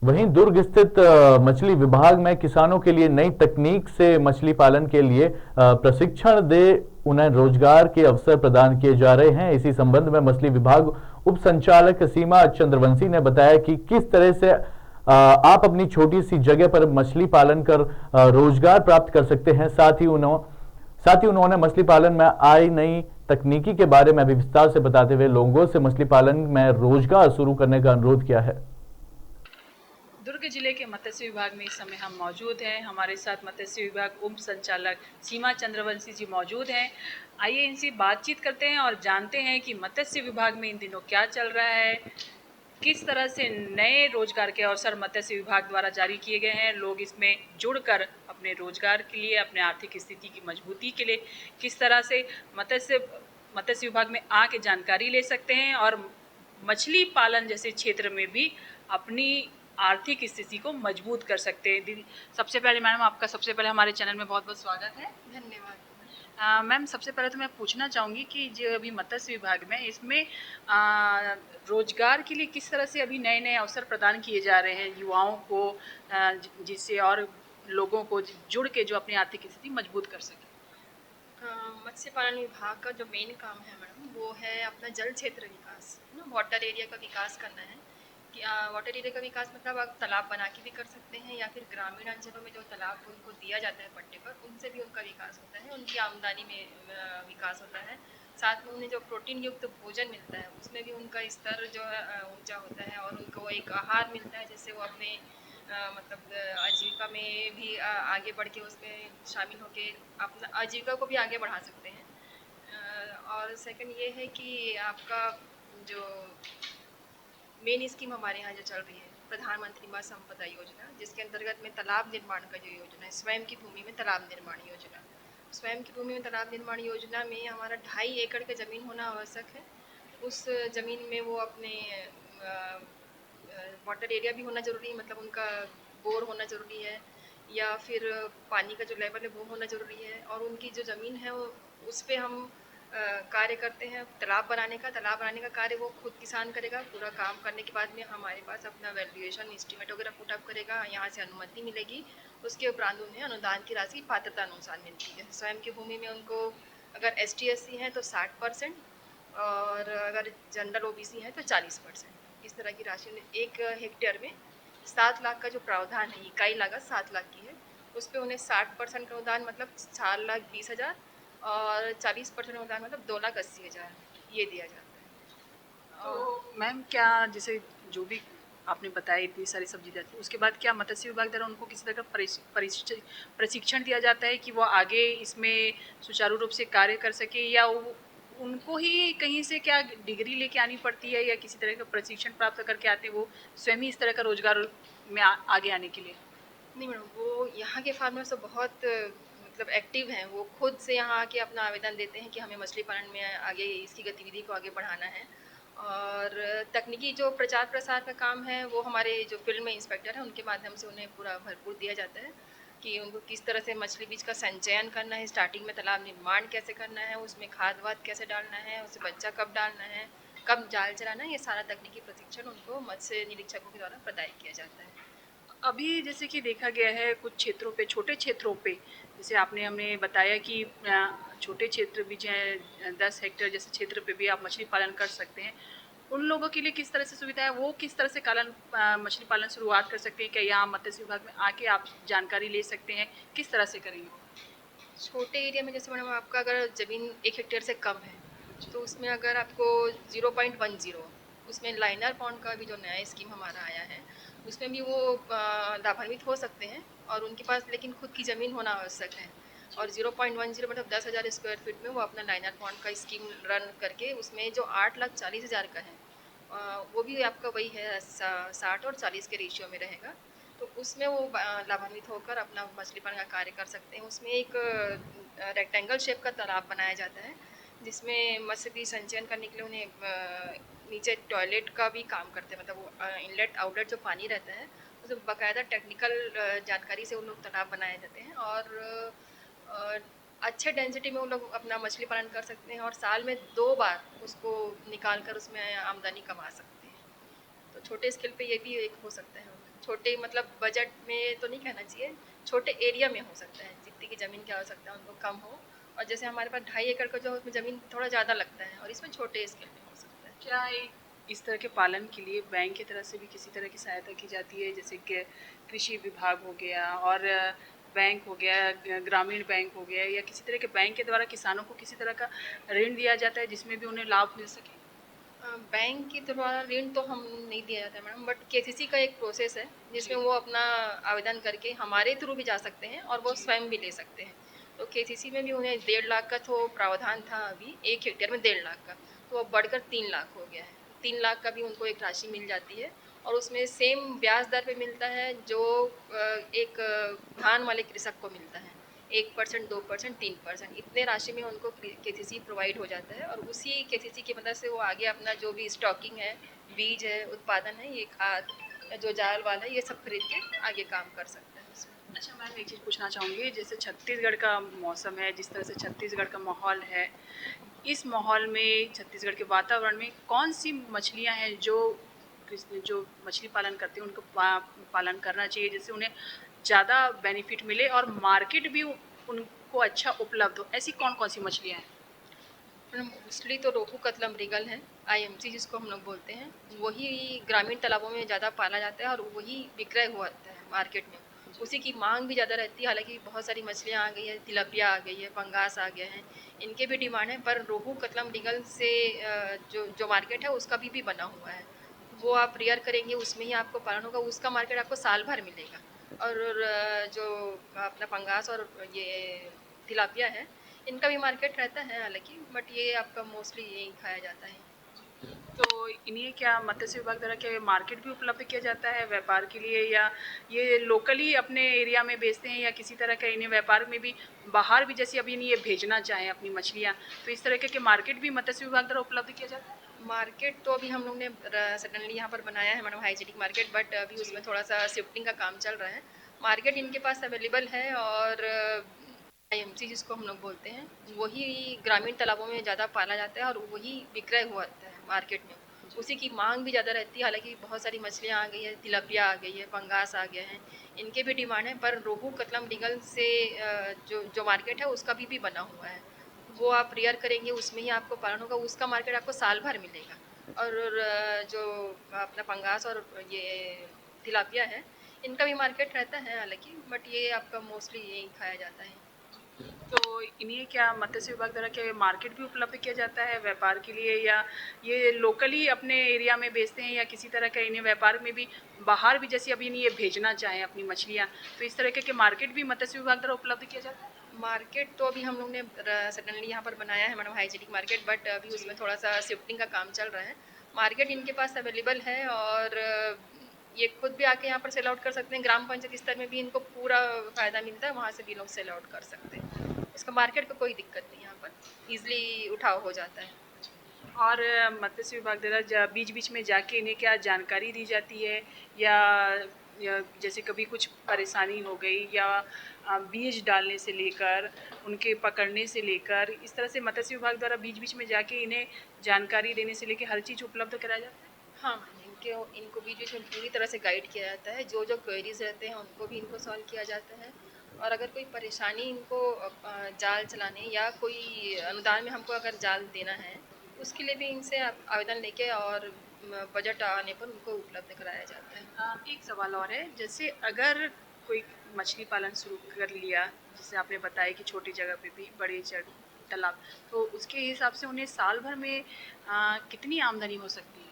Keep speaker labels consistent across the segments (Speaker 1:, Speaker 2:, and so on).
Speaker 1: वहीं दुर्ग स्थित मछली विभाग में किसानों के लिए नई तकनीक से मछली पालन के लिए प्रशिक्षण दे उन्हें रोजगार के अवसर प्रदान किए जा रहे हैं। इसी संबंध में मछली विभाग उप संचालक सीमा चंद्रवंशी ने बताया कि किस तरह से आप अपनी छोटी सी जगह पर मछली पालन कर रोजगार प्राप्त कर सकते हैं। साथ ही उन्होंने मछली पालन में आई नई तकनीकी के बारे में भी विस्तार से बताते हुए लोगों से मछली पालन में रोजगार शुरू करने का अनुरोध किया है।
Speaker 2: दुर्ग जिले के मत्स्य विभाग में इस समय हम मौजूद हैं। हमारे साथ मत्स्य विभाग उप संचालक सीमा चंद्रवंशी जी मौजूद हैं। आइए इनसे बातचीत करते हैं और जानते हैं कि मत्स्य विभाग में इन दिनों क्या चल रहा है, किस तरह से नए रोजगार के अवसर मत्स्य विभाग द्वारा जारी किए गए हैं। लोग इसमें जुड़कर अपने रोजगार के लिए, अपने आर्थिक स्थिति की मजबूती के लिए किस तरह से मत्स्य विभाग में आके जानकारी ले सकते हैं और मछली पालन जैसे क्षेत्र में भी अपनी आर्थिक स्थिति को मजबूत कर सकते हैं। दीदी, सबसे पहले मैडम आपका सबसे पहले हमारे चैनल में बहुत बहुत स्वागत है।
Speaker 3: धन्यवाद।
Speaker 2: मैम, सबसे पहले तो मैं पूछना चाहूँगी कि जो अभी मत्स्य विभाग में इसमें रोजगार के लिए किस तरह से अभी नए नए अवसर प्रदान किए जा रहे हैं युवाओं को, जिससे और लोगों को जुड़ के जो अपनी आर्थिक स्थिति मजबूत कर सके।
Speaker 3: मत्स्य पालन विभाग का जो मेन काम है मैडम, वो है अपना जल क्षेत्र विकास, वाटर एरिया का विकास करना है। कि वाटर एरिया का विकास मतलब आप तालाब बना के भी कर सकते हैं, या फिर ग्रामीण अंचलों में जो तालाब उनको दिया जाता है पट्टे पर, उनसे भी उनका विकास होता है, उनकी आमदनी में विकास होता है। साथ में उन्हें जो प्रोटीन युक्त भोजन मिलता है उसमें भी उनका स्तर जो है ऊंचा होता है, और उनको एक आहार मिलता है जिससे वो अपने मतलब आजीविका में भी आगे बढ़ के उसमें शामिल होके अपना आजीविका को भी आगे बढ़ा सकते हैं। और सेकंड ये है कि आपका जो मेन स्कीम हमारे यहाँ जो चल रही है प्रधानमंत्री मत्स्य संपदा योजना, जिसके अंतर्गत में तालाब निर्माण का जो योजना है, स्वयं की भूमि में तालाब निर्माण योजना। स्वयं की भूमि में तालाब निर्माण योजना में हमारा 2.5 एकड़ का ज़मीन होना आवश्यक है। उस ज़मीन में वो अपने वाटर एरिया भी होना ज़रूरी है, मतलब उनका बोर होना ज़रूरी है, या फिर पानी का जो लेवल है वो होना ज़रूरी है। और उनकी जो ज़मीन है वो उस पर हम कार्य करते हैं तालाब बनाने का कार्य वो खुद किसान करेगा। पूरा काम करने के बाद में हमारे पास अपना वैल्यूएशन एस्टीमेट वगैरह पुट अप करेगा, यहाँ से अनुमति मिलेगी, उसके उपरांत उन्हें अनुदान की राशि पात्रता अनुसार मिलती है। स्वयं की भूमि में उनको अगर ST/SC हैं तो 60%, और अगर जनरल OBC हैं तो 40%। इस तरह की राशि 1 हेक्टेयर में 7 लाख का जो प्रावधान है, इकाई लागत 7 लाख की है, उस पर उन्हें 60% का अनुदान मतलब 4,20,000, और 40% अनुदान मतलब 2,80,000 ये दिया जाता है।
Speaker 2: तो मैम, क्या जैसे जो भी आपने बताया इतनी सारी सब्जी जाती है, उसके बाद क्या मत्स्य विभाग द्वारा उनको किसी तरह का प्रशिक्षण दिया जाता है कि वो आगे इसमें सुचारू रूप से कार्य कर सके, या उनको ही कहीं से क्या डिग्री लेके आनी पड़ती है, या किसी तरह का प्रशिक्षण प्राप्त करके आते हैं वो स्वयं ही इस तरह का रोजगार में आगे आने के लिए?
Speaker 3: नहीं मैडम, वो यहाँ के फार्मर्स तो बहुत मतलब एक्टिव हैं। वो खुद से यहाँ आके अपना आवेदन देते हैं कि हमें मछली पालन में आगे इसकी गतिविधि को आगे बढ़ाना है। और तकनीकी जो प्रचार प्रसार का काम है वो हमारे जो फील्ड में इंस्पेक्टर हैं उनके माध्यम से उन्हें पूरा भरपूर दिया जाता है कि उनको किस तरह से मछली बीज का संचयन करना है, स्टार्टिंग में तालाब निर्माण कैसे करना है, उसमें खाद वाद कैसे डालना है, उसे बच्चा कब डालना है, कब जाल चलाना है, ये सारा तकनीकी प्रशिक्षण उनको मत्स्य निरीक्षकों के द्वारा प्रदान किया जाता है।
Speaker 2: अभी जैसे कि देखा गया है कुछ क्षेत्रों पे, छोटे क्षेत्रों पे, जैसे आपने हमें बताया कि छोटे क्षेत्र भी जो है 10 हेक्टेयर जैसे क्षेत्र पे भी आप मछली पालन कर सकते हैं। उन लोगों के लिए किस तरह से सुविधा है, वो किस तरह से मछली पालन शुरुआत कर सकते हैं? क्या यहाँ मत्स्य विभाग में आके आप जानकारी ले सकते हैं, किस तरह से करेंगे?
Speaker 3: छोटे एरिया में जैसे मैडम आपका अगर ज़मीन 1 हेक्टेयर से कम है तो उसमें अगर आपको 0.10 उसमें लाइनर पॉन्ड का भी जो नया स्कीम हमारा आया है उसमें भी वो लाभान्वित हो सकते हैं, और उनके पास लेकिन खुद की ज़मीन होना आवश्यक है। और 0.10 मतलब 10,000 स्क्वायर फीट में वो अपना लाइनर पॉन्ड का स्कीम रन करके उसमें जो 8,40,000 का है वो भी आपका वही है 60 और 40 के रेशियो में रहेगा। तो उसमें वो लाभान्वित होकर अपना मछली पालन का कार्य कर सकते हैं। उसमें एक रेक्टेंगल शेप का तालाब बनाया जाता है जिसमें मत्स्य बीज संचयन करने के लिए उन्हें नीचे टॉयलेट का भी काम करते हैं, मतलब वो इनलेट आउटलेट जो पानी रहता है उसे बाकायदा टेक्निकल जानकारी से उन लोग तालाब बनाए जाते हैं, और अच्छे डेंसिटी में वो लोग अपना मछली पालन कर सकते हैं, और साल में 2 बार उसको निकाल कर उसमें आमदनी कमा सकते हैं। तो छोटे स्केल पे ये भी एक हो सकता है। छोटे मतलब बजट में तो नहीं कहना चाहिए, छोटे एरिया में हो सकता है, जितनी की ज़मीन की आवश्यकता है उनको कम हो। और जैसे हमारे पास 2.5 एकड़ का जो उसमें ज़मीन थोड़ा ज़्यादा लगता है और इसमें छोटे स्केल में हो सकता है।
Speaker 2: क्या इस तरह के पालन के लिए बैंक की तरफ से भी किसी तरह की सहायता की जाती है, जैसे कि कृषि विभाग हो गया और बैंक हो गया, ग्रामीण बैंक हो गया, या किसी तरह के बैंक के द्वारा किसानों को किसी तरह का ऋण दिया जाता है जिसमें भी उन्हें लाभ मिल सके?
Speaker 3: बैंक के द्वारा ऋण तो हम नहीं दिया जाता है मैडम, बट केसीसी का एक प्रोसेस है जिसमें
Speaker 2: जी।
Speaker 3: वो अपना आवेदन करके हमारे थ्रू भी जा सकते हैं और वो
Speaker 2: जी।
Speaker 3: स्वयं भी ले सकते हैं। तो केसीसी में भी उन्हें 1.5 लाख का तो प्रावधान था अभी, 1 हेक्टेयर में 1.5 लाख का, तो अब बढ़कर 3 लाख हो गया है। 3 लाख का भी उनको एक राशि मिल जाती है और उसमें सेम ब्याज दर पे मिलता है जो एक धान वाले कृषक को मिलता है। 1%, 2%, 3% इतने राशि में उनको केसीसी प्रोवाइड हो जाता है और उसी केसीसी की मदद से वो आगे अपना जो भी स्टॉकिंग है, बीज है, उत्पादन है, ये खाद या जो जाल वाल है, ये सब खरीद के आगे काम कर सकता है उसमें।
Speaker 2: अच्छा मैम, एक चीज़ पूछना चाहूँगी, जैसे छत्तीसगढ़ का मौसम है, जिस तरह से छत्तीसगढ़ का माहौल है, इस माहौल में छत्तीसगढ़ के वातावरण में कौन सी मछलियाँ हैं जो जो मछली पालन करते हैं उनको पालन करना चाहिए, जिससे उन्हें ज़्यादा बेनिफिट मिले और मार्केट भी उनको अच्छा उपलब्ध हो, ऐसी कौन कौन सी मछलियाँ हैं?
Speaker 3: मोस्टली तो रोहू कतला मृगल है, आईएमसी जिसको हम लोग बोलते हैं, वही ग्रामीण तालाबों में ज़्यादा पाला जाता है और वही विक्रय होता है मार्केट में। उसी की मांग भी ज़्यादा रहती है, हालांकि बहुत सारी मछलियाँ आ गई है, तिलपिया आ गई है, पंगास आ गया है, इनके भी डिमांड है, पर रोहू कतला मृगल से जो जो मार्केट है उसका भी बना हुआ है। वो आप रियर करेंगे उसमें ही आपको पालन होगा, उसका मार्केट आपको साल भर मिलेगा। और जो अपना पंगास और ये तिलापिया है, इनका भी मार्केट रहता है हालांकि, बट ये आपका मोस्टली यही खाया जाता है।
Speaker 2: तो इन्हें क्या मत्स्य विभाग द्वारा क्या मार्केट भी उपलब्ध किया जाता है व्यापार के लिए, या ये लोकली अपने एरिया में बेचते हैं, या किसी तरह का इन्हें व्यापार में भी बाहर भी, जैसे अभी इन्हें ये भेजना चाहें अपनी मछलियाँ, तो इस तरह के मार्केट भी मत्स्य विभाग द्वारा उपलब्ध किया जाता है?
Speaker 3: मार्केट तो अभी हम लोग ने सडनली यहाँ पर बनाया है मैडम, हाइजीनिक मार्केट, बट अभी उसमें थोड़ा सा शिफ्टिंग का काम चल रहा है। मार्केट इनके पास अवेलेबल है और आईएमसी जिसको हम लोग बोलते हैं, वही ग्रामीण तालाबों में ज़्यादा पाला जाता है और वही विक्रय होता है मार्केट में। उसी की मांग भी ज़्यादा रहती है, हालांकि बहुत सारी मछलियाँ आ गई है, तिलपिया आ गई है, पंगास आ गया है, इनके भी डिमांड है, पर रोहू कतला मृगल से जो जो मार्केट है उसका भी बना हुआ है। वो आप रियर करेंगे उसमें ही आपको पालन होगा, उसका मार्केट आपको साल भर मिलेगा। और जो अपना पंगास और ये तिलापिया है, इनका भी मार्केट रहता है हालांकि, बट ये आपका मोस्टली यही खाया जाता है।
Speaker 2: तो इन्हें क्या मत्स्य विभाग द्वारा क्या मार्केट भी उपलब्ध किया जाता है व्यापार के लिए, या ये लोकली अपने एरिया में बेचते हैं, या किसी तरह का इन्हें व्यापार में भी बाहर भी, जैसे अभी इन्हें ये भेजना चाहें अपनी मछलियाँ, तो इस तरह के मार्केट भी मत्स्य विभाग द्वारा उपलब्ध किया जाता है?
Speaker 3: मार्केट तो अभी हम लोग ने सडनली यहाँ पर बनाया है मैडम, हाइजीनिक मार्केट, बट अभी उसमें थोड़ा सा शिफ्टिंग का काम चल रहा है। मार्केट इनके पास अवेलेबल है और ये खुद भी आके यहाँ पर सेल आउट कर सकते हैं, ग्राम पंचायत स्तर में भी इनको पूरा फ़ायदा मिलता है, वहाँ से भी लोग सेल आउट कर सकते हैं। इसका मार्केट का कोई दिक्कत नहीं, यहाँ पर ईज़िली उठाव हो जाता है।
Speaker 2: और मत्स्य विभाग द्वारा बीच बीच में जाके इन्हें क्या जानकारी दी जाती है, या जैसे कभी कुछ परेशानी हो गई, या बीज डालने से लेकर उनके पकड़ने से लेकर, इस तरह से मत्स्य विभाग द्वारा बीच बीच में जाके इन्हें जानकारी देने से लेकर हर चीज़ उपलब्ध कराया जाता है?
Speaker 3: हाँ मैम, इनको बीच बीच में पूरी तरह से गाइड किया जाता है, जो जो क्वेरीज रहते हैं उनको भी इनको सॉल्व किया जाता है। और अगर कोई परेशानी इनको जाल चलाने या कोई अनुदान में हमको अगर जाल देना है, उसके लिए भी इनसे आवेदन लेके और बजट आने पर उनको उपलब्ध कराया जाता है।
Speaker 2: एक सवाल और है, जैसे अगर कोई मछली पालन शुरू कर लिया, जैसे आपने बताया कि छोटी जगह पे भी बड़े तालाब, तो उसके हिसाब से उन्हें साल भर में कितनी आमदनी हो सकती है?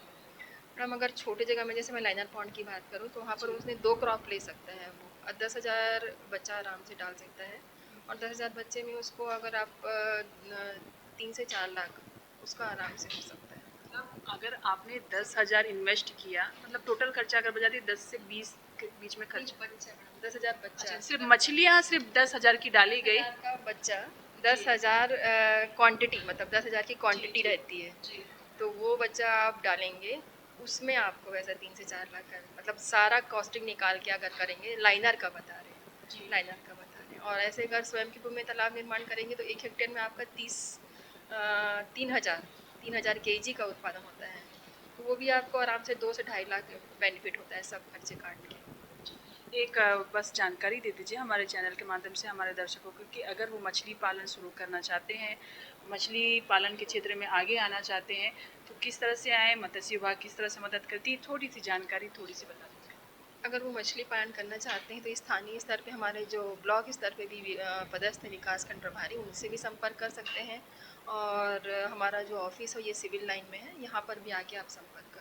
Speaker 3: मैडम अगर छोटे जगह में, जैसे मैं लाइनर पॉन्ड की बात करूँ, तो वहाँ पर उसने 2 क्रॉप ले सकता है वो, और 10,000 बच्चा आराम से डाल सकता है। और 10,000 बच्चे में उसको अगर आप 3 से 4 लाख उसका आराम से हो सकता है।
Speaker 2: मतलब अगर आपने 10,000 इन्वेस्ट किया, मतलब टोटल खर्चा अगर बजा दिए 10 से 20 के बीच में खर्च।
Speaker 3: बच्चा मैडम, 10,000 बच्चा।
Speaker 2: अच्छा, सिर्फ मछलियाँ सिर्फ 10,000 की डाली गई?
Speaker 3: 10,000 का बच्चा, 10,000 क्वांटिटी, मतलब 10,000 की क्वांटिटी
Speaker 2: जी।
Speaker 3: रहती है।
Speaker 2: जी।
Speaker 3: तो वो बच्चा आप डालेंगे, उसमें आपको वैसा 3 से 4 लाख का, मतलब सारा कॉस्टिंग निकाल के अगर करेंगे, लाइनर का बता रहे हैं,
Speaker 2: जी।
Speaker 3: लाइनर का बता रहे हैं। और ऐसे अगर स्वयं के रूप में तालाब निर्माण करेंगे तो 1 हेक्टेयर में आपका 3,000 केजी का उत्पादन होता है। तो वो भी आपको आराम से 2 से 2.5 लाख बेनिफिट होता है सब खर्चे काट के।
Speaker 2: एक बस जानकारी दे दीजिए हमारे चैनल के माध्यम से हमारे दर्शकों को कि अगर वो मछली पालन शुरू करना चाहते हैं, मछली पालन के क्षेत्र में आगे आना चाहते हैं, तो किस तरह से आएँ, मत्स्य विभाग किस तरह से मदद करती है, थोड़ी सी जानकारी थोड़ी सी बता दीजिए।
Speaker 3: अगर वो मछली पालन करना चाहते हैं तो स्थानीय स्तर पे हमारे जो ब्लॉक स्तर पे भी पदस्थ विकासखंड प्रभारी उनसे भी संपर्क कर सकते हैं, और हमारा जो ऑफिस है ये सिविल लाइन में है, यहाँ पर भी आके आप संपर्क